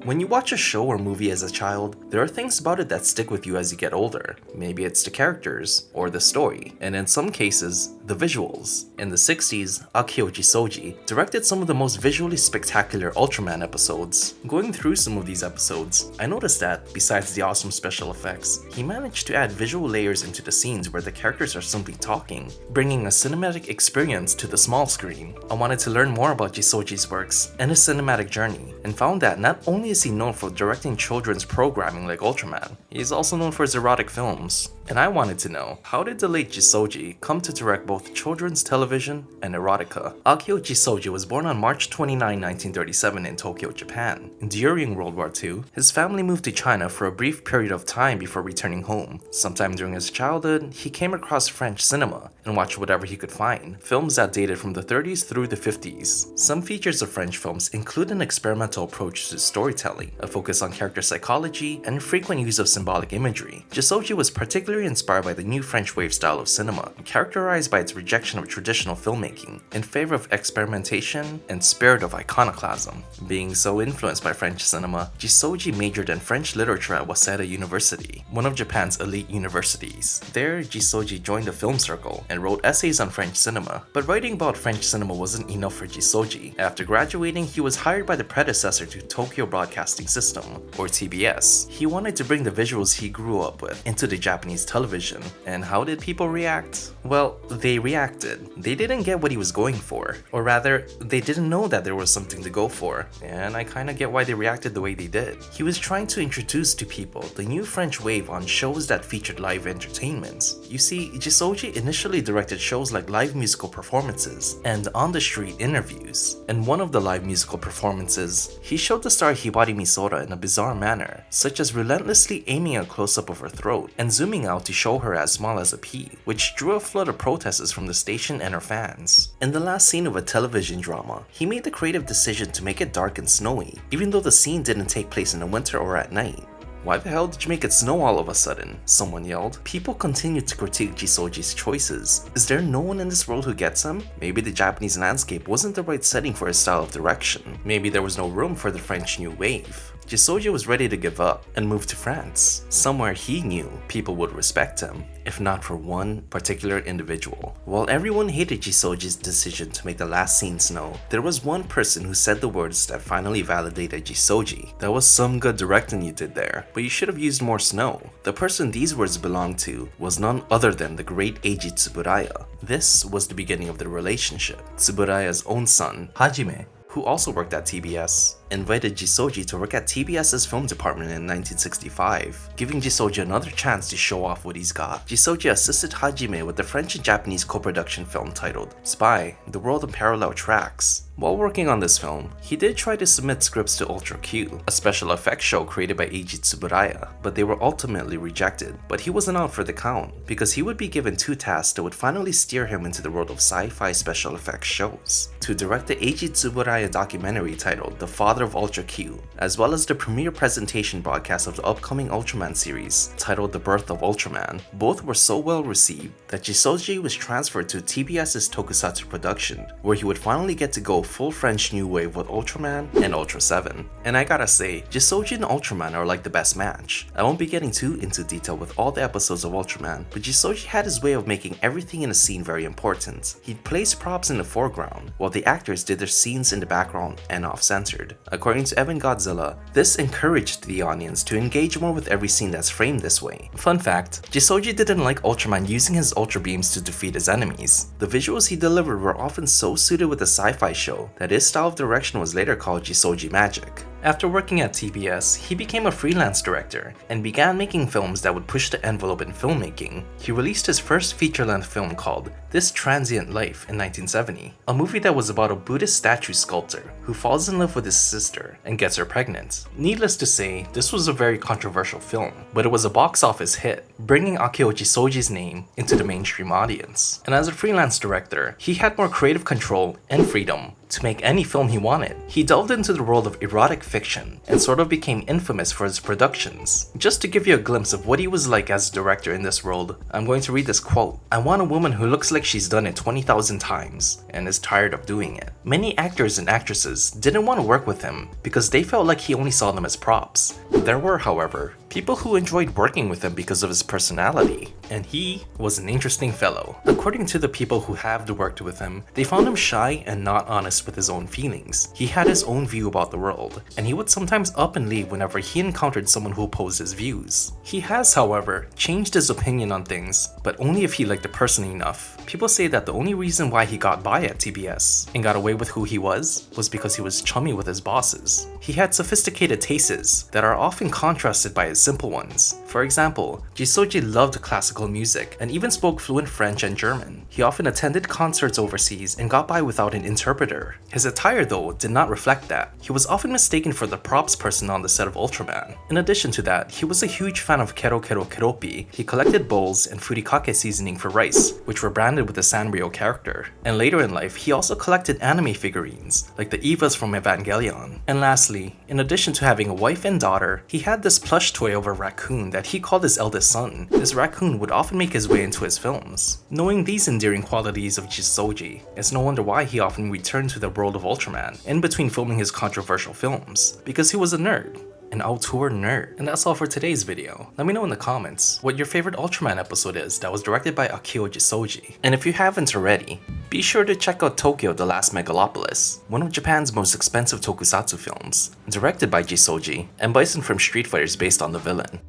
When you watch a show or movie as a child, there are things about it that stick with you as you get older. Maybe it's the characters, or the story, and in some cases, the visuals. In the 60s, Akio Jissoji directed some of the most visually spectacular Ultraman episodes. Going through some of these episodes, I noticed that, besides the awesome special effects, he managed to add visual layers into the scenes where the characters are simply talking, bringing a cinematic experience to the small screen. I wanted to learn more about Jissoji's works and his cinematic journey, and found that not only is he known for directing children's programming like Ultraman, he is also known for his erotic films. And I wanted to know, how did the late Jissoji come to direct both children's television and erotica? Akio Jissoji was born on March 29, 1937 in Tokyo, Japan. During World War II, his family moved to China for a brief period of time before returning home. Sometime during his childhood, he came across French cinema and watched whatever he could find, films that dated from the 30s through the 50s. Some features of French films include an experimental approach to storytelling, a focus on character psychology, and frequent use of symbolic imagery. Jissoji was particularly inspired by the new French wave style of cinema, characterized by its rejection of traditional filmmaking in favor of experimentation and spirit of iconoclasm. Being so influenced by French cinema, Jissoji majored in French literature at Waseda University, one of Japan's elite universities. There, Jissoji joined a film circle and wrote essays on French cinema. But writing about French cinema wasn't enough for Jissoji. After graduating, he was hired by the predecessor to Tokyo Broadcasting System, or TBS. He wanted to bring the visuals he grew up with into the Japanese television. And how did people react? Well, they reacted. They didn't get what he was going for. Or rather, they didn't know that there was something to go for. And I kinda get why they reacted the way they did. He was trying to introduce to people the new French wave on shows that featured live entertainment. You see, Jissoji initially directed shows like live musical performances and on-the-street interviews. In one of the live musical performances, he showed the star Hibari Misora in a bizarre manner, such as relentlessly aiming a close-up of her throat and zooming out to show her as small as a pea, which drew a flood of protesters from the station and her fans. In the last scene of a television drama, he made the creative decision to make it dark and snowy, even though the scene didn't take place in the winter or at night. "Why the hell did you make it snow all of a sudden?" someone yelled. People continued to critique Jissoji's choices. Is there no one in this world who gets him? Maybe the Japanese landscape wasn't the right setting for his style of direction. Maybe there was no room for the French New Wave. Jissoji was ready to give up and move to France, somewhere he knew people would respect him, if not for one particular individual. While everyone hated Jissoji's decision to make the last scene snow, there was one person who said the words that finally validated Jissoji. "That was some good directing you did there, but you should have used more snow." The person these words belonged to was none other than the great Eiji Tsuburaya. This was the beginning of their relationship. Tsuburaya's own son, Hajime, who also worked at TBS, invited Jissoji to work at TBS's film department in 1965, giving Jissoji another chance to show off what he's got. Jissoji assisted Hajime with the French and Japanese co-production film titled Spy: The World in Parallel Tracks. While working on this film, he did try to submit scripts to Ultra Q, a special effects show created by Eiji Tsuburaya, but they were ultimately rejected. But he wasn't out for the count, because he would be given two tasks that would finally steer him into the world of sci-fi special effects shows: to direct the Eiji Tsuburaya documentary titled The Father of Ultra Q, as well as the premiere presentation broadcast of the upcoming Ultraman series titled The Birth of Ultraman. Both were so well received that Jissoji was transferred to TBS's Tokusatsu production, where he would finally get to go full French New Wave with Ultraman and Ultra 7. And I gotta say, Jissoji and Ultraman are like the best match. I won't be getting too into detail with all the episodes of Ultraman, but Jissoji had his way of making everything in a scene very important. He'd place props in the foreground, while the actors did their scenes in the background and off-centered. According to EvanGodzilla, this encouraged the audience to engage more with every scene that's framed this way. Fun fact, Jissoji didn't like Ultraman using his Ultra Beams to defeat his enemies. The visuals he delivered were often so suited with the sci-fi show that his style of direction was later called Jissoji Magic. After working at TBS, he became a freelance director and began making films that would push the envelope in filmmaking. He released his first feature-length film called This Transient Life in 1970, a movie that was about a Buddhist statue sculptor who falls in love with his sister and gets her pregnant. Needless to say, this was a very controversial film, but it was a box office hit, bringing Akio Jissoji's name into the mainstream audience. And as a freelance director, he had more creative control and freedom to make any film he wanted. He delved into the world of erotic fiction and sort of became infamous for his productions. Just to give you a glimpse of what he was like as a director in this world, I'm going to read this quote. "I want a woman who looks like she's done it 20,000 times and is tired of doing it." Many actors and actresses didn't want to work with him because they felt like he only saw them as props. There were, however, people who enjoyed working with him because of his personality, and he was an interesting fellow. According to the people who have worked with him, they found him shy and not honest with his own feelings. He had his own view about the world, and he would sometimes up and leave whenever he encountered someone who opposed his views. He has, however, changed his opinion on things, but only if he liked the person enough. People say that the only reason why he got by at TBS and got away with who he was because he was chummy with his bosses. He had sophisticated tastes that are often contrasted by his simple ones. For example, Jissoji loved classical music and even spoke fluent French and German. He often attended concerts overseas and got by without an interpreter. His attire, though, did not reflect that. He was often mistaken for the props person on the set of Ultraman. In addition to that, he was a huge fan of kero kero keropi. He collected bowls and furikake seasoning for rice, which were branded with the Sanrio character. And later in life, he also collected anime figurines, like the Evas from Evangelion. And lastly, in addition to having a wife and daughter, he had this plush toy of a raccoon that he called his eldest son. This raccoon would often make his way into his films. Knowing these endearing qualities of Jissoji, it's no wonder why he often returned to the world of Ultraman in between filming his controversial films, because he was a nerd. An auteur nerd. And that's all for today's video. Let me know in the comments what your favorite Ultraman episode is that was directed by Akio Jissoji. And if you haven't already, be sure to check out Tokyo the Last Megalopolis, one of Japan's most expensive tokusatsu films, directed by Jissoji, and Bison from Street Fighter is based on the villain.